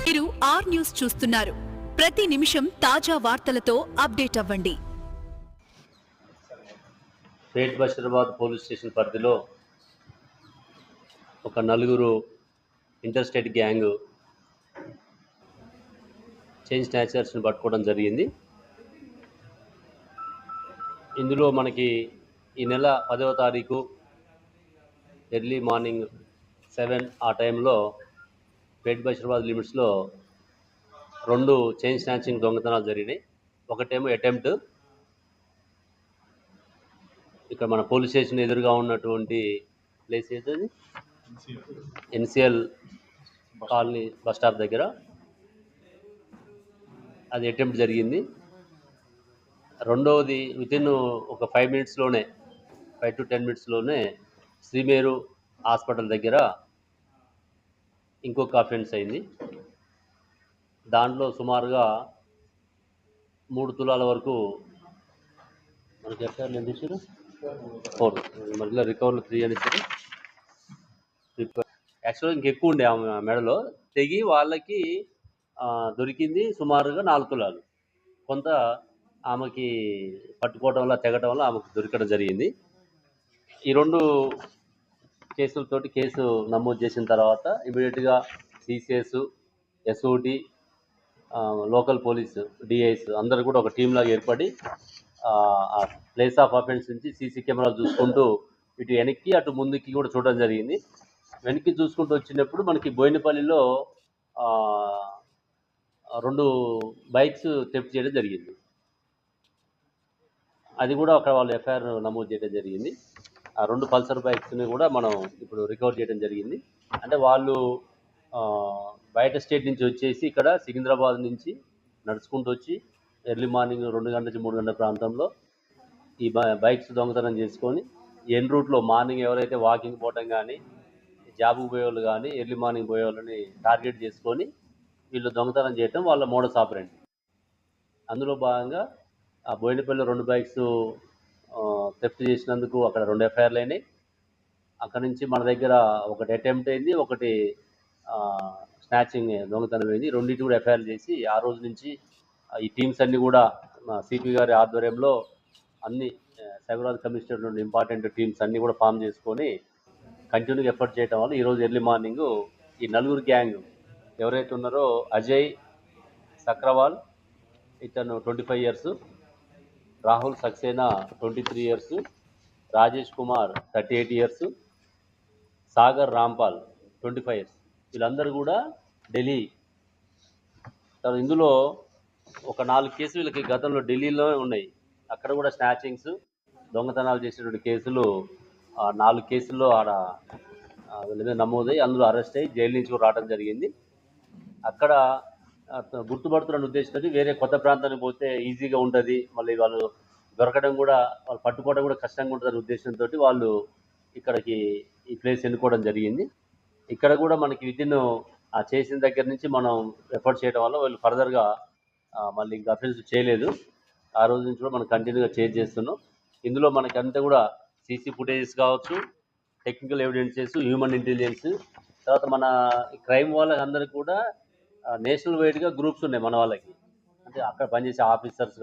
మీరు are news చూస్తున్నారు. ప్రతి నిమిషం తాజా వార్తలతో అప్డేట్ అవ్వండి. పేట్ బషీరాబాద్ పోలీస్ స్టేషన్ పరిధిలో ఒక నలుగురు ఇంటర్స్టేట్ గ్యాంగ్ చైన్ స్నాచర్స్ని పట్టుకోవడం జరిగింది. ఇందులో మనకి ఈ నెల 10వ తారీఖు ఎర్లీ మార్నింగ్ 7 ఆ టైంలో పేట్ బషీరాబాద్ లిమిట్స్లో 2 చైన్ స్నాచింగ్ దొంగతనాలు జరిగినాయి. ఒకటేమో అటెంప్ట్, ఇక్కడ మన పోలీస్ స్టేషన్ ఎదురుగా ఉన్నటువంటి ప్లేస్ ఏదది, ఎన్సిఎల్ కాలనీ బస్ స్టాప్ దగ్గర అది అటెంప్ట్ జరిగింది. రెండవది వితిన్ ఒక 5 మినిట్స్లోనే 5 to 10 మినిట్స్లోనే శ్రీమేరు హాస్పిటల్ దగ్గర ఇంకొక అఫెన్స్ అయింది. దాంట్లో సుమారుగా 3 తులాల వరకు మనకి ఎఫ్ఐఆర్లు ఎంత ఇచ్చారు, 4, మధ్యలో రికవర్లు 3 అని ఇచ్చారు. యాక్చువల్గా ఇంకెక్కువ ఉండే ఆమె మెడలో, తెగి వాళ్ళకి దొరికింది సుమారుగా 4 తులాలు. కొంత ఆమెకి పట్టుకోవడం వల్ల తెగటం వల్ల ఆమెకు దొరకడం జరిగింది. ఈ 2 కేసులతోటి కేసు నమోదు చేసిన తర్వాత ఇమీడియట్గా సిసిఎస్, ఎస్ఓటి, లోకల్ పోలీసు, డిఐస్ అందరూ కూడా ఒక టీం లాగా ఏర్పడి ఆ ప్లేస్ ఆఫ్ అఫెన్స్ నుంచి సీసీ కెమెరాలు చూసుకుంటూ ఇటు వెనక్కి అటు ముందుకి కూడా చూడడం జరిగింది. వెనక్కి చూసుకుంటూ వచ్చినప్పుడు మనకి బోయినపల్లిలో 2 బైక్స్ థెఫ్ట్ చేయడం జరిగింది. అది కూడా అక్కడ వాళ్ళు ఎఫ్ఐఆర్ నమోదు చేయడం జరిగింది. ఆ 2 పల్సర్ బైక్స్ని కూడా మనం ఇప్పుడు రికవర్ చేయడం జరిగింది. అంటే వాళ్ళు బయట స్టేట్ నుంచి వచ్చేసి ఇక్కడ సికింద్రాబాద్ నుంచి నడుచుకుంటూ వచ్చి ఎర్లీ మార్నింగ్ 2 గంటల నుంచి 3 గంటల ప్రాంతంలో ఈ బైక్స్ దొంగతనం చేసుకొని ఎన్ రూట్లో మార్నింగ్ ఎవరైతే వాకింగ్ పోవటం కానీ, జాబ్కి పోయేవాళ్ళు కానీ, ఎర్లీ మార్నింగ్ పోయేవాళ్ళని టార్గెట్ చేసుకొని వీళ్ళు దొంగతనం చేయటం వాళ్ళ మోడస్ ఆపరెండి. అందులో భాగంగా ఆ బోయినపల్లిలో 2 బైక్స్ థెఫ్ట్ చేసినందుకు అక్కడ 2 ఎఫ్ఐఆర్లు అయినాయి. అక్కడ నుంచి మన దగ్గర ఒకటి అటెంప్ట్ అయింది, ఒకటి స్నాచింగ్ దొంగతనం అయింది. రెండింటి కూడా ఎఫ్ఐఆర్ చేసి ఆ రోజు నుంచి ఈ టీమ్స్ అన్నీ కూడా సిపి గారి ఆధ్వర్యంలో అన్ని సైబరాబాద్ కమిషనర్ నుండి ఇంపార్టెంట్ టీమ్స్ అన్నీ కూడా ఫామ్ చేసుకొని కంటిన్యూగా ఎఫర్ట్ చేయడం వల్ల ఈరోజు ఎర్లీ మార్నింగ్ ఈ నలుగురు గ్యాంగ్ ఎవరైతే ఉన్నారో అజయ్ సక్రవాల్, ఇతను 25 years, Rahul Saxena 23 years, Rajesh Kumar 38 years, Sagar Rampal 25 years, వీళ్ళందరూ కూడా ఢిల్లీ. ఇందులో ఒక 4 కేసులు వీళ్ళకి గతంలో ఢిల్లీలో ఉన్నాయి. అక్కడ కూడా స్నాచింగ్స్ దొంగతనాలు చేసినటువంటి కేసులు 4 కేసుల్లో ఆడ వీళ్ళ మీద నమోదై అందులో అరెస్ట్ అయ్యి జైలు నుంచి కూడా రావడం జరిగింది. అక్కడ గుర్తుపడుతున్న ఉద్దేశంతో వేరే కొత్త ప్రాంతానికి పోతే ఈజీగా ఉంటుంది, మళ్ళీ వాళ్ళు దొరకడం కూడా, వాళ్ళు పట్టుకోవడం కూడా కష్టంగా ఉంటుందనే ఉద్దేశంతో వాళ్ళు ఇక్కడికి ఈ ప్లేస్ ఎన్నుకోవడం జరిగింది. ఇక్కడ కూడా మనకి వితిన్ చేసిన దగ్గర నుంచి మనం ఎఫర్ట్ చేయడం వల్ల వాళ్ళు ఫర్దర్గా మళ్ళీ ఇంకా అఫెన్స్ చేయలేదు. ఆ రోజు నుంచి కూడా మనం కంటిన్యూగా చేస్తున్నాం. ఇందులో మనకి అంతా కూడా సీసీ ఫుటేజెస్ కావచ్చు, టెక్నికల్ ఎవిడెన్సెస్, హ్యూమన్ ఇంటెలిజెన్స్, తర్వాత మన క్రైమ్ వాళ్ళకి అందరికీ కూడా నేషనల్ వైడ్గా గ్రూప్స్ ఉన్నాయి మన వాళ్ళకి, అంటే అక్కడ పనిచేసే ఆఫీసర్స్